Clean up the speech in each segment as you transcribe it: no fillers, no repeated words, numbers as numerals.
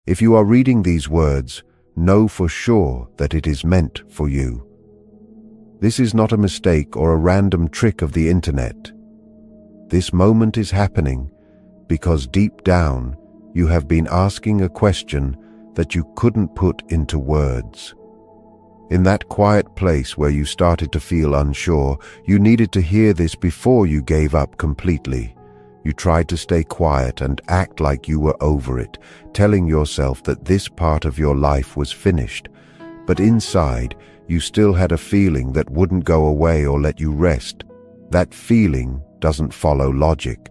If you are reading these words, know for sure that it is meant for you. This is not a mistake or a random trick of the internet. This moment is happening because deep down you have been asking a question that you couldn't put into words. In that quiet place where you started to feel unsure, you needed to hear this before you gave up completely. You tried to stay quiet and act like you were over it, telling yourself that this part of your life was finished. But inside, you still had a feeling that wouldn't go away or let you rest. That feeling doesn't follow logic.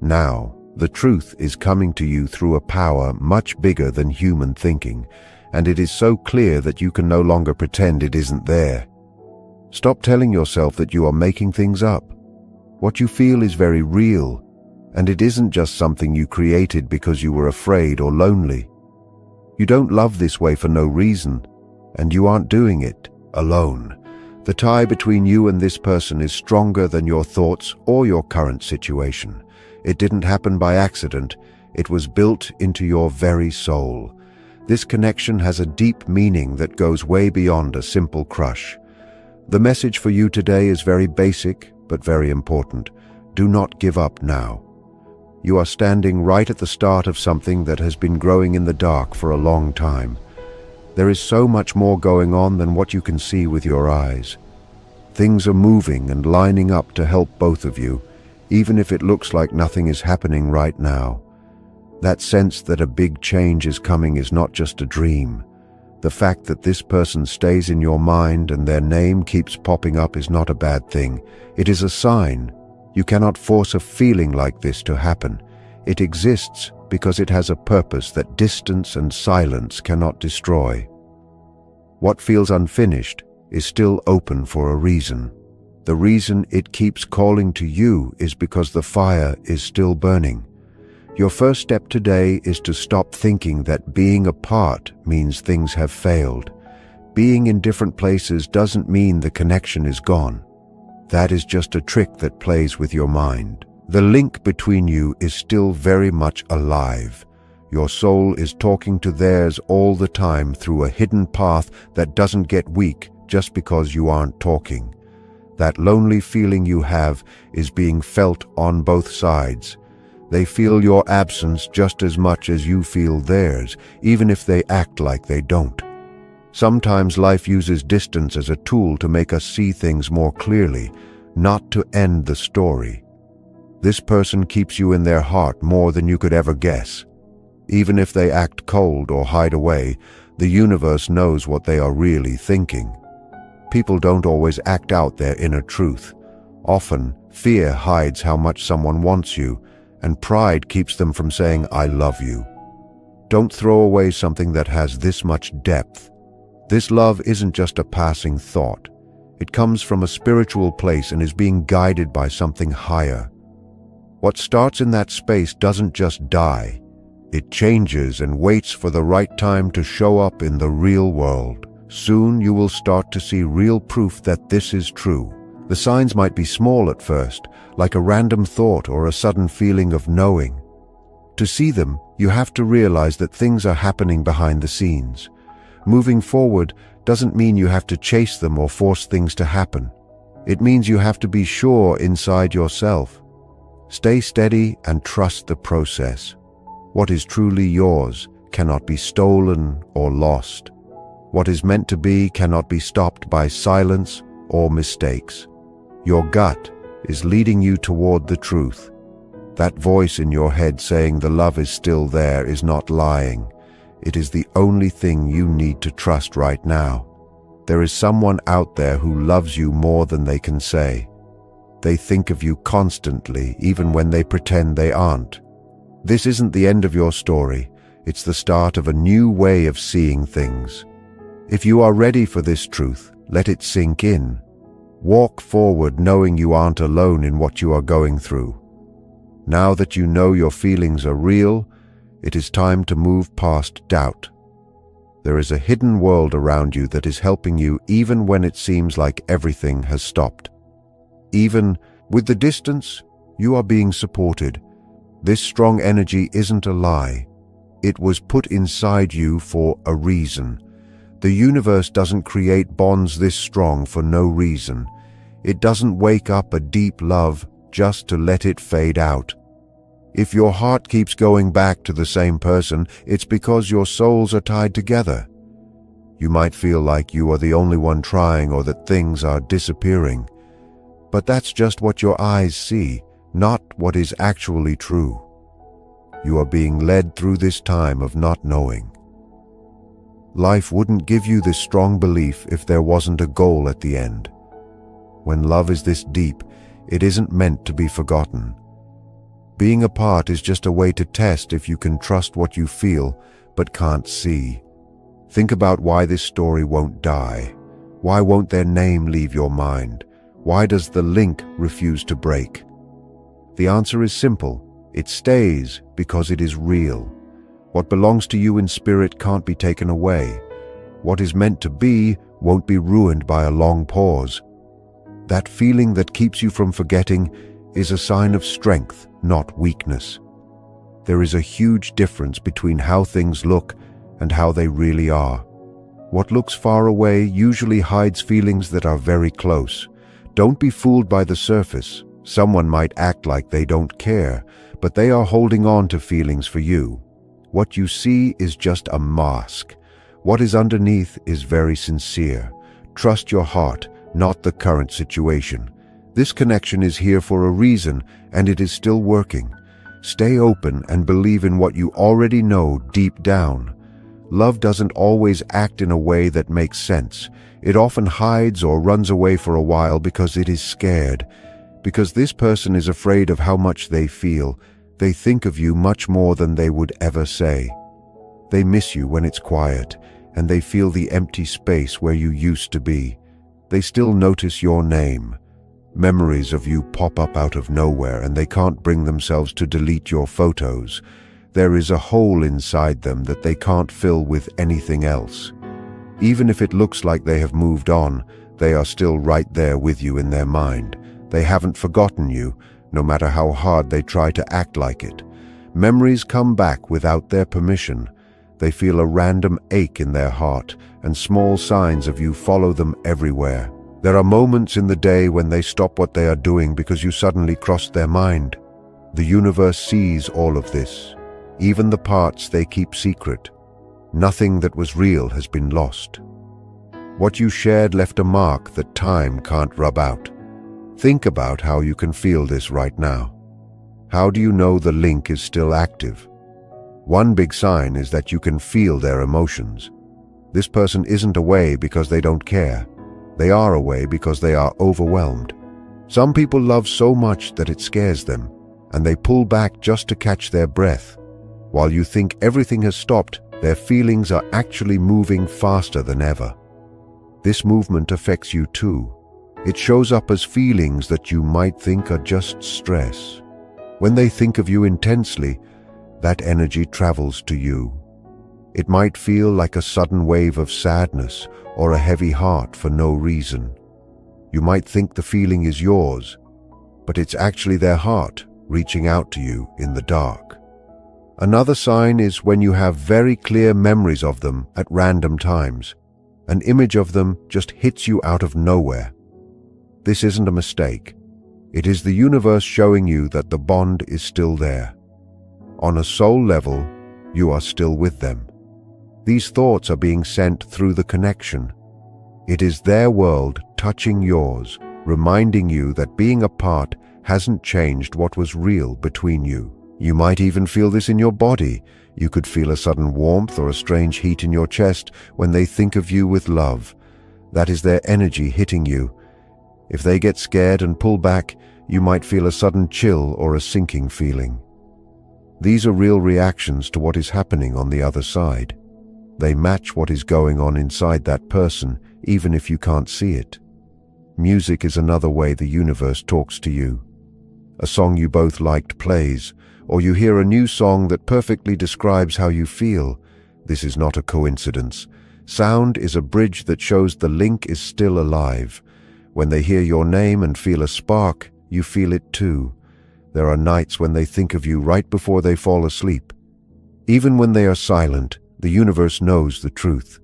Now, the truth is coming to you through a power much bigger than human thinking, and it is so clear that you can no longer pretend it isn't there. Stop telling yourself that you are making things up. What you feel is very real, and it isn't just something you created because you were afraid or lonely. You don't love this way for no reason, and you aren't doing it alone. The tie between you and this person is stronger than your thoughts or your current situation. It didn't happen by accident. It was built into your very soul. This connection has a deep meaning that goes way beyond a simple crush. The message for you today is very basic, but very important. Do not give up now. You are standing right at the start of something that has been growing in the dark for a long time. There is so much more going on than what you can see with your eyes. Things are moving and lining up to help both of you, even if it looks like nothing is happening right now. That sense that a big change is coming is not just a dream. The fact that this person stays in your mind and their name keeps popping up is not a bad thing. It is a sign. You cannot force a feeling like this to happen. It exists because it has a purpose that distance and silence cannot destroy. What feels unfinished is still open for a reason. The reason it keeps calling to you is because the fire is still burning. Your first step today is to stop thinking that being apart means things have failed. Being in different places doesn't mean the connection is gone. That is just a trick that plays with your mind. The link between you is still very much alive. Your soul is talking to theirs all the time through a hidden path that doesn't get weak just because you aren't talking. That lonely feeling you have is being felt on both sides. They feel your absence just as much as you feel theirs, even if they act like they don't. Sometimes life uses distance as a tool to make us see things more clearly, not to end the story. This person keeps you in their heart more than you could ever guess. Even if they act cold or hide away, the universe knows what they are really thinking. People don't always act out their inner truth. Often, fear hides how much someone wants you, and pride keeps them from saying, "I love you." Don't throw away something that has this much depth. This love isn't just a passing thought. It comes from a spiritual place and is being guided by something higher. What starts in that space doesn't just die. It changes and waits for the right time to show up in the real world. Soon you will start to see real proof that this is true. The signs might be small at first, like a random thought or a sudden feeling of knowing. To see them, you have to realize that things are happening behind the scenes. Moving forward doesn't mean you have to chase them or force things to happen. It means you have to be sure inside yourself. Stay steady and trust the process. What is truly yours cannot be stolen or lost. What is meant to be cannot be stopped by silence or mistakes. Your gut is leading you toward the truth. That voice in your head saying the love is still there is not lying. It is the only thing you need to trust right now. There is someone out there who loves you more than they can say. They think of you constantly, even when they pretend they aren't. This isn't the end of your story. It's the start of a new way of seeing things. If you are ready for this truth, let it sink in. Walk forward knowing you aren't alone in what you are going through. Now that you know your feelings are real, it is time to move past doubt. There is a hidden world around you that is helping you even when it seems like everything has stopped. Even with the distance, you are being supported. This strong energy isn't a lie. It was put inside you for a reason. The universe doesn't create bonds this strong for no reason. It doesn't wake up a deep love just to let it fade out. If your heart keeps going back to the same person, it's because your souls are tied together. You might feel like you are the only one trying or that things are disappearing. But that's just what your eyes see, not what is actually true. You are being led through this time of not knowing. Life wouldn't give you this strong belief if there wasn't a goal at the end. When love is this deep, it isn't meant to be forgotten. Being apart is just a way to test if you can trust what you feel but can't see. Think about why this story won't die. Why won't their name leave your mind? Why does the link refuse to break? The answer is simple. It stays because it is real. What belongs to you in spirit can't be taken away. What is meant to be won't be ruined by a long pause. That feeling that keeps you from forgetting is a sign of strength, not weakness. There is a huge difference between how things look and how they really are. What looks far away usually hides feelings that are very close. Don't be fooled by the surface. Someone might act like they don't care, but they are holding on to feelings for you. What you see is just a mask. What is underneath is very sincere. Trust your heart, not the current situation. This connection is here for a reason, and it is still working. Stay open and believe in what you already know deep down. Love doesn't always act in a way that makes sense. It often hides or runs away for a while because it is scared. Because this person is afraid of how much they feel. They think of you much more than they would ever say. They miss you when it's quiet, and they feel the empty space where you used to be. They still notice your name. Memories of you pop up out of nowhere, and they can't bring themselves to delete your photos. There is a hole inside them that they can't fill with anything else. Even if it looks like they have moved on, they are still right there with you in their mind. They haven't forgotten you, no matter how hard they try to act like it. Memories come back without their permission. They feel a random ache in their heart, and small signs of you follow them everywhere. There are moments in the day when they stop what they are doing because you suddenly crossed their mind. The universe sees all of this, even the parts they keep secret. Nothing that was real has been lost. What you shared left a mark that time can't rub out. Think about how you can feel this right now. How do you know the link is still active? One big sign is that you can feel their emotions. This person isn't away because they don't care. They are away because they are overwhelmed. Some people love so much that it scares them, and they pull back just to catch their breath. While you think everything has stopped, their feelings are actually moving faster than ever. This movement affects you too. It shows up as feelings that you might think are just stress. When they think of you intensely, that energy travels to you. It might feel like a sudden wave of sadness or a heavy heart for no reason. You might think the feeling is yours, but it's actually their heart reaching out to you in the dark. Another sign is when you have very clear memories of them at random times. An image of them just hits you out of nowhere. This isn't a mistake. It is the universe showing you that the bond is still there. On a soul level, you are still with them. These thoughts are being sent through the connection. It is their world touching yours, reminding you that being apart hasn't changed what was real between you. You might even feel this in your body. You could feel a sudden warmth or a strange heat in your chest when they think of you with love. That is their energy hitting you. If they get scared and pull back, you might feel a sudden chill or a sinking feeling. These are real reactions to what is happening on the other side. They match what is going on inside that person, even if you can't see it. Music is another way the universe talks to you. A song you both liked plays, or you hear a new song that perfectly describes how you feel. This is not a coincidence. Sound is a bridge that shows the link is still alive. When they hear your name and feel a spark, you feel it too. There are nights when they think of you right before they fall asleep. Even when they are silent, the universe knows the truth.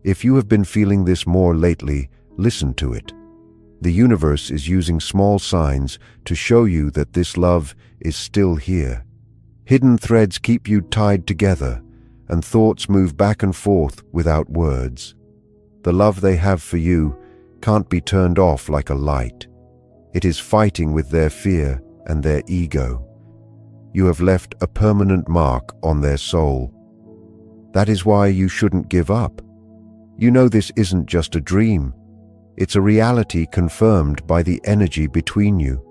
If you have been feeling this more lately, listen to it. The universe is using small signs to show you that this love is still here. Hidden threads keep you tied together, and thoughts move back and forth without words. The love they have for you can't be turned off like a light. It is fighting with their fear and their ego. You have left a permanent mark on their soul. That is why you shouldn't give up. You know this isn't just a dream. It's a reality confirmed by the energy between you.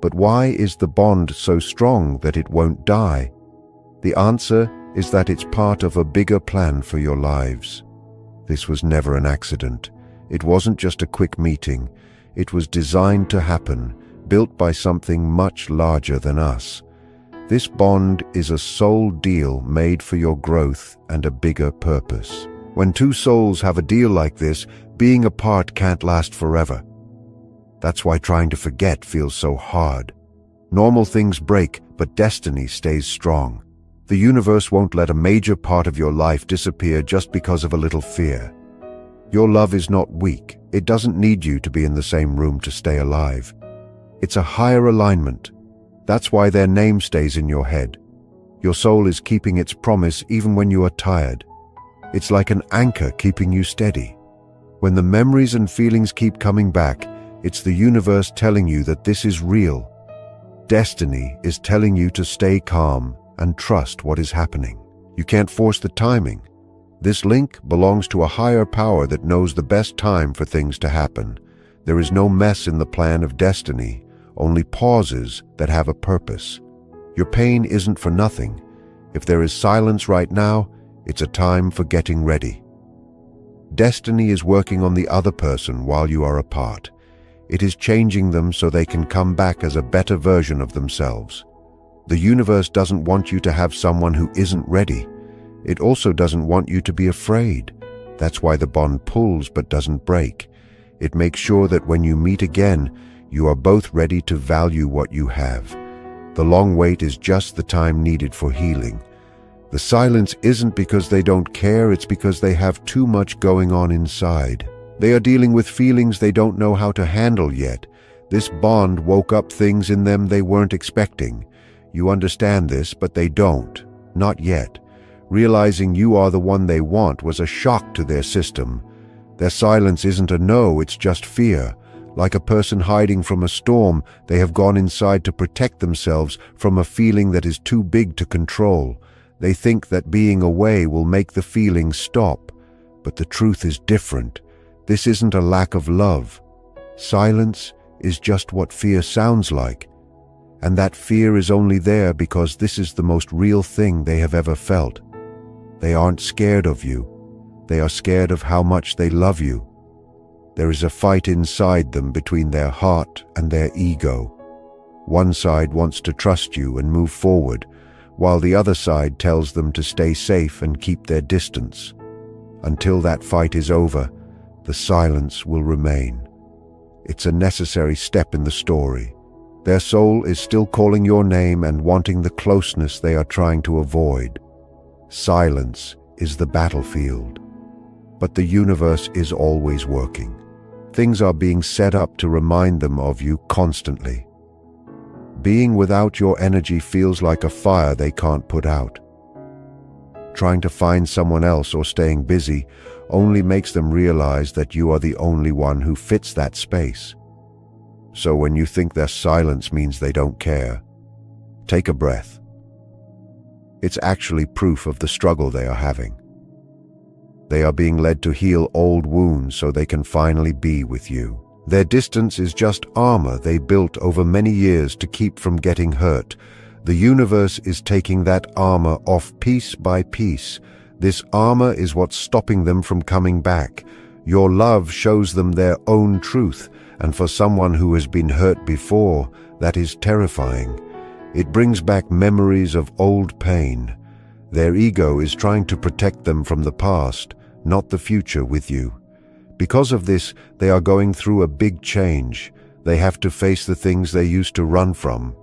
But why is the bond so strong that it won't die? The answer is that it's part of a bigger plan for your lives. This was never an accident. It wasn't just a quick meeting. It was designed to happen, built by something much larger than us. This bond is a soul deal made for your growth and a bigger purpose. When two souls have a deal like this, being apart can't last forever. That's why trying to forget feels so hard. Normal things break, but destiny stays strong. The universe won't let a major part of your life disappear just because of a little fear. Your love is not weak. It doesn't need you to be in the same room to stay alive. It's a higher alignment. That's why their name stays in your head. Your soul is keeping its promise even when you are tired. It's like an anchor keeping you steady. When the memories and feelings keep coming back, it's the universe telling you that this is real. Destiny is telling you to stay calm and trust what is happening. You can't force the timing. This link belongs to a higher power that knows the best time for things to happen. There is no mess in the plan of destiny, only pauses that have a purpose. Your pain isn't for nothing. If there is silence right now, it's a time for getting ready. Destiny is working on the other person while you are apart. It is changing them so they can come back as a better version of themselves. The universe doesn't want you to have someone who isn't ready. It also doesn't want you to be afraid. That's why the bond pulls but doesn't break. It makes sure that when you meet again, you are both ready to value what you have. The long wait is just the time needed for healing. The silence isn't because they don't care, it's because they have too much going on inside. They are dealing with feelings they don't know how to handle yet. This bond woke up things in them they weren't expecting. You understand this, but they don't. Not yet. Realizing you are the one they want was a shock to their system. Their silence isn't a no, it's just fear. Like a person hiding from a storm, they have gone inside to protect themselves from a feeling that is too big to control. They think that being away will make the feeling stop. But the truth is different. This isn't a lack of love. Silence is just what fear sounds like. And that fear is only there because this is the most real thing they have ever felt. They aren't scared of you. They are scared of how much they love you. There is a fight inside them between their heart and their ego. One side wants to trust you and move forward, while the other side tells them to stay safe and keep their distance. Until that fight is over, the silence will remain. It's a necessary step in the story. Their soul is still calling your name and wanting the closeness they are trying to avoid. Silence is the battlefield. But the universe is always working. Things are being set up to remind them of you constantly. Being without your energy feels like a fire they can't put out. Trying to find someone else or staying busy only makes them realize that you are the only one who fits that space. So when you think their silence means they don't care, take a breath. It's actually proof of the struggle they are having. They are being led to heal old wounds so they can finally be with you. Their distance is just armor they built over many years to keep from getting hurt. The universe is taking that armor off piece by piece. This armor is what's stopping them from coming back. Your love shows them their own truth, and for someone who has been hurt before, that is terrifying. It brings back memories of old pain. Their ego is trying to protect them from the past, not the future with you. Because of this, they are going through a big change. They have to face the things they used to run from.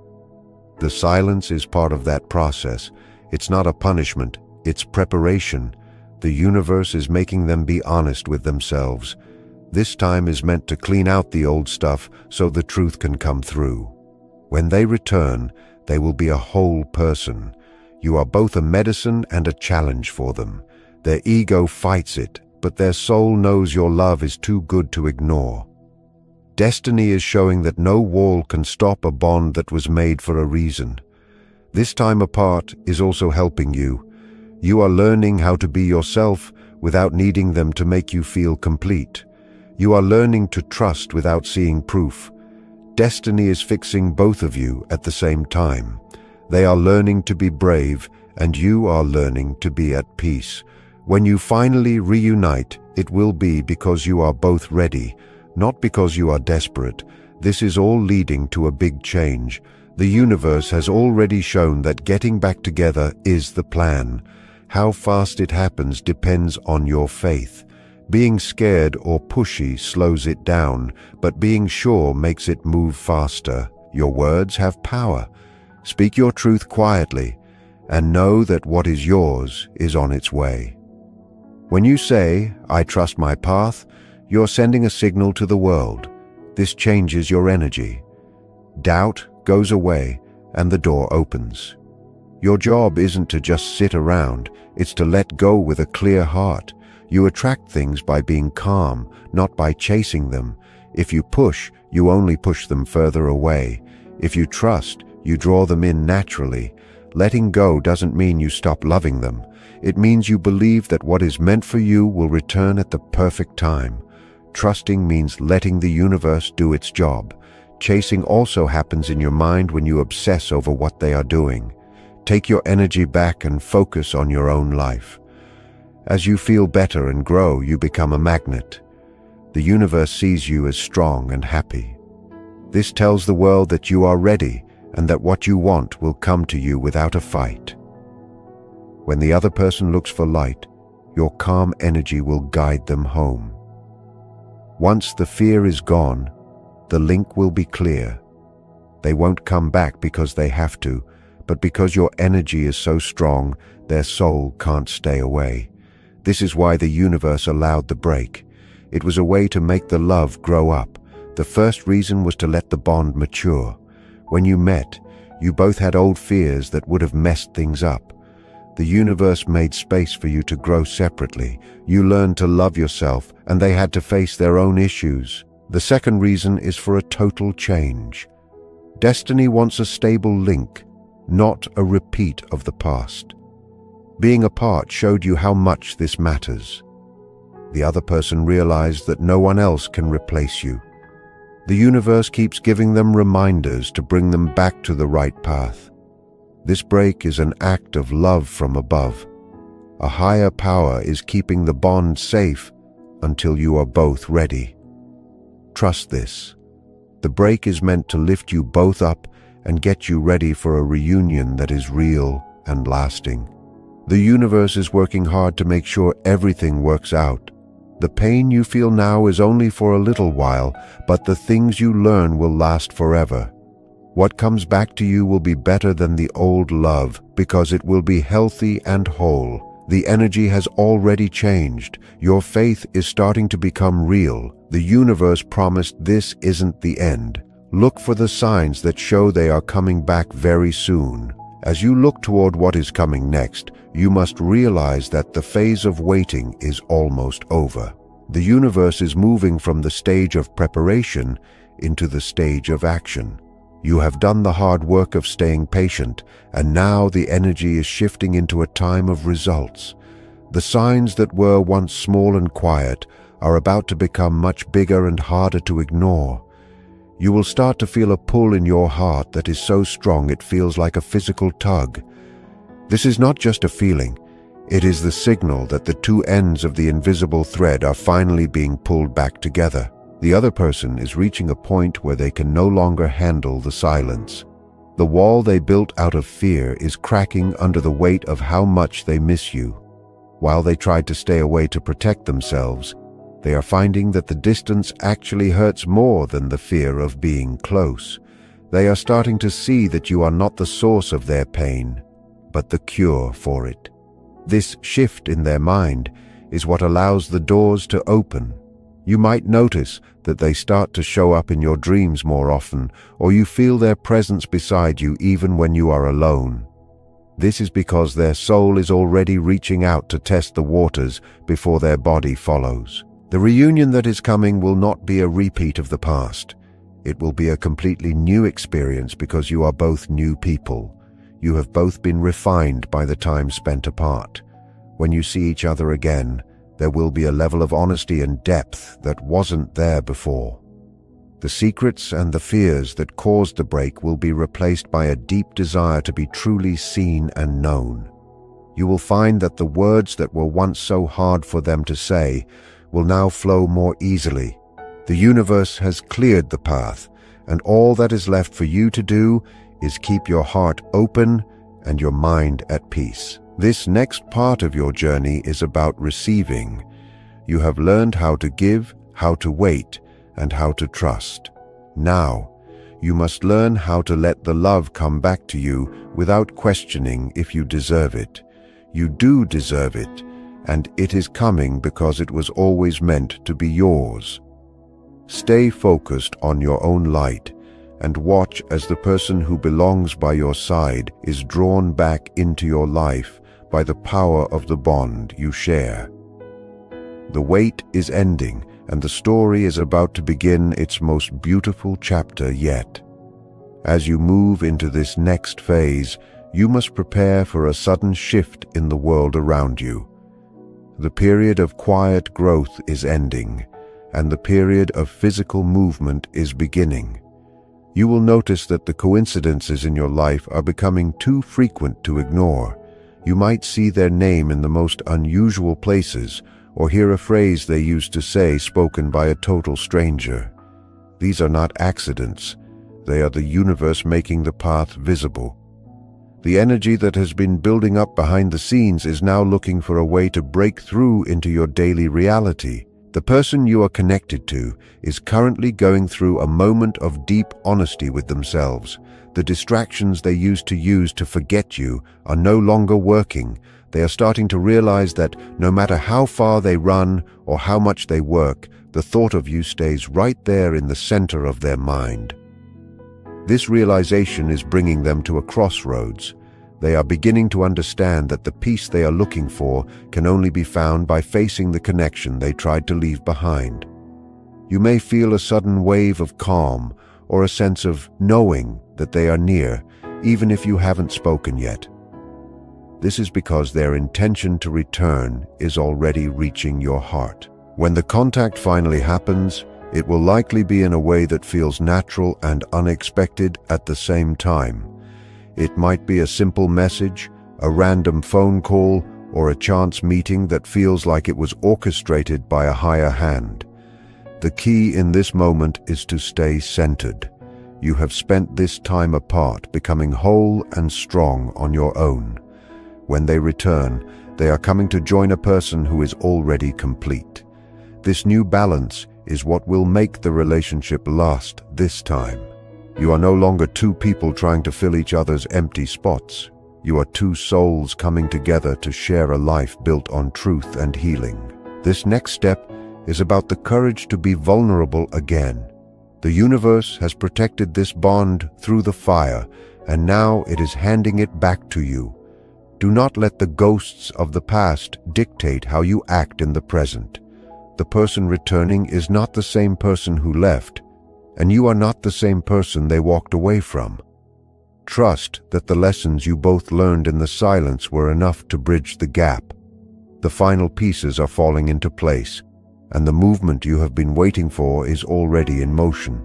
The silence is part of that process. It's not a punishment, it's preparation. The universe is making them be honest with themselves. This time is meant to clean out the old stuff so the truth can come through. When they return, they will be a whole person. You are both a medicine and a challenge for them. Their ego fights it, but their soul knows your love is too good to ignore. Destiny is showing that no wall can stop a bond that was made for a reason. This time apart is also helping you. You are learning how to be yourself without needing them to make you feel complete. You are learning to trust without seeing proof. Destiny is fixing both of you at the same time. They are learning to be brave, and you are learning to be at peace. When you finally reunite, it will be because you are both ready, not because you are desperate. This is all leading to a big change. The universe has already shown that getting back together is the plan. How fast it happens depends on your faith. Being scared or pushy slows it down, but being sure makes it move faster. Your words have power. Speak your truth quietly, and know that what is yours is on its way. When you say, "I trust my path," you're sending a signal to the world. This changes your energy. Doubt goes away, and the door opens. Your job isn't to just sit around, it's to let go with a clear heart. You attract things by being calm, not by chasing them. If you push, you only push them further away. If you trust, you draw them in naturally. Letting go doesn't mean you stop loving them. It means you believe that what is meant for you will return at the perfect time. Trusting means letting the universe do its job. Chasing also happens in your mind when you obsess over what they are doing. Take your energy back and focus on your own life. As you feel better and grow, you become a magnet. The universe sees you as strong and happy. This tells the world that you are ready and that what you want will come to you without a fight. When the other person looks for light, your calm energy will guide them home. Once the fear is gone, the link will be clear. They won't come back because they have to, but because your energy is so strong, their soul can't stay away. This is why the universe allowed the break. It was a way to make the love grow up. The first reason was to let the bond mature. When you met, you both had old fears that would have messed things up. The universe made space for you to grow separately. You learned to love yourself, and they had to face their own issues. The second reason is for a total change. Destiny wants a stable link, not a repeat of the past. Being apart showed you how much this matters. The other person realized that no one else can replace you. The universe keeps giving them reminders to bring them back to the right path. This break is an act of love from above. A higher power is keeping the bond safe until you are both ready. Trust this. The break is meant to lift you both up and get you ready for a reunion that is real and lasting. The universe is working hard to make sure everything works out. The pain you feel now is only for a little while, but the things you learn will last forever. What comes back to you will be better than the old love because it will be healthy and whole. The energy has already changed. Your faith is starting to become real. The universe promised this isn't the end. Look for the signs that show they are coming back very soon. As you look toward what is coming next, you must realize that the phase of waiting is almost over. The universe is moving from the stage of preparation into the stage of action. You have done the hard work of staying patient, and now the energy is shifting into a time of results. The signs that were once small and quiet are about to become much bigger and harder to ignore. You will start to feel a pull in your heart that is so strong it feels like a physical tug. This is not just a feeling. It is the signal that the two ends of the invisible thread are finally being pulled back together. The other person is reaching a point where they can no longer handle the silence. The wall they built out of fear is cracking under the weight of how much they miss you. While they tried to stay away to protect themselves, they are finding that the distance actually hurts more than the fear of being close. They are starting to see that you are not the source of their pain, but the cure for it. This shift in their mind is what allows the doors to open. You might notice that they start to show up in your dreams more often, or you feel their presence beside you even when you are alone. This is because their soul is already reaching out to test the waters before their body follows. The reunion that is coming will not be a repeat of the past. It will be a completely new experience because you are both new people. You have both been refined by the time spent apart. When you see each other again, there will be a level of honesty and depth that wasn't there before. The secrets and the fears that caused the break will be replaced by a deep desire to be truly seen and known. You will find that the words that were once so hard for them to say will now flow more easily. The universe has cleared the path, and all that is left for you to do is keep your heart open and your mind at peace. This next part of your journey is about receiving. You have learned how to give, how to wait, and how to trust. Now, you must learn how to let the love come back to you without questioning if you deserve it. You do deserve it, and it is coming because it was always meant to be yours. Stay focused on your own light and watch as the person who belongs by your side is drawn back into your life by the power of the bond you share. The wait is ending, and the story is about to begin its most beautiful chapter yet. As you move into this next phase, you must prepare for a sudden shift in the world around you. The period of quiet growth is ending, and the period of physical movement is beginning. You will notice that the coincidences in your life are becoming too frequent to ignore. You might see their name in the most unusual places, or hear a phrase they used to say spoken by a total stranger. These are not accidents. They are the universe making the path visible. The energy that has been building up behind the scenes is now looking for a way to break through into your daily reality. The person you are connected to is currently going through a moment of deep honesty with themselves. The distractions they used to use to forget you are no longer working. They are starting to realize that no matter how far they run or how much they work, the thought of you stays right there in the center of their mind. This realization is bringing them to a crossroads. They are beginning to understand that the peace they are looking for can only be found by facing the connection they tried to leave behind. You may feel a sudden wave of calm or a sense of knowing that they are near, even if you haven't spoken yet. This is because their intention to return is already reaching your heart. When the contact finally happens, it will likely be in a way that feels natural and unexpected at the same time. It might be a simple message, a random phone call, or a chance meeting that feels like it was orchestrated by a higher hand. The key in this moment is to stay centered. You have spent this time apart, becoming whole and strong on your own. When they return, they are coming to join a person who is already complete. This new balance is what will make the relationship last this time. You are no longer two people trying to fill each other's empty spots. You are two souls coming together to share a life built on truth and healing. This next step is about the courage to be vulnerable again. The universe has protected this bond through the fire, and now it is handing it back to you. Do not let the ghosts of the past dictate how you act in the present. The person returning is not the same person who left, and you are not the same person they walked away from. Trust that the lessons you both learned in the silence were enough to bridge the gap. The final pieces are falling into place, and the movement you have been waiting for is already in motion.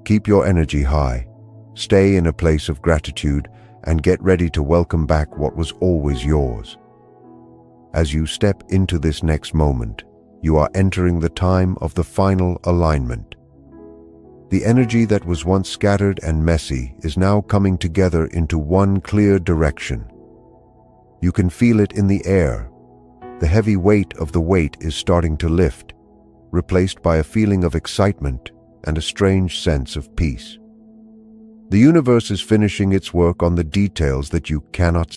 Keep your energy high, stay in a place of gratitude, and get ready to welcome back what was always yours. As you step into this next moment, you are entering the time of the final alignment. The energy that was once scattered and messy is now coming together into one clear direction. You can feel it in the air. The heavy weight of the weight is starting to lift, replaced by a feeling of excitement and a strange sense of peace. The universe is finishing its work on the details that you cannot see.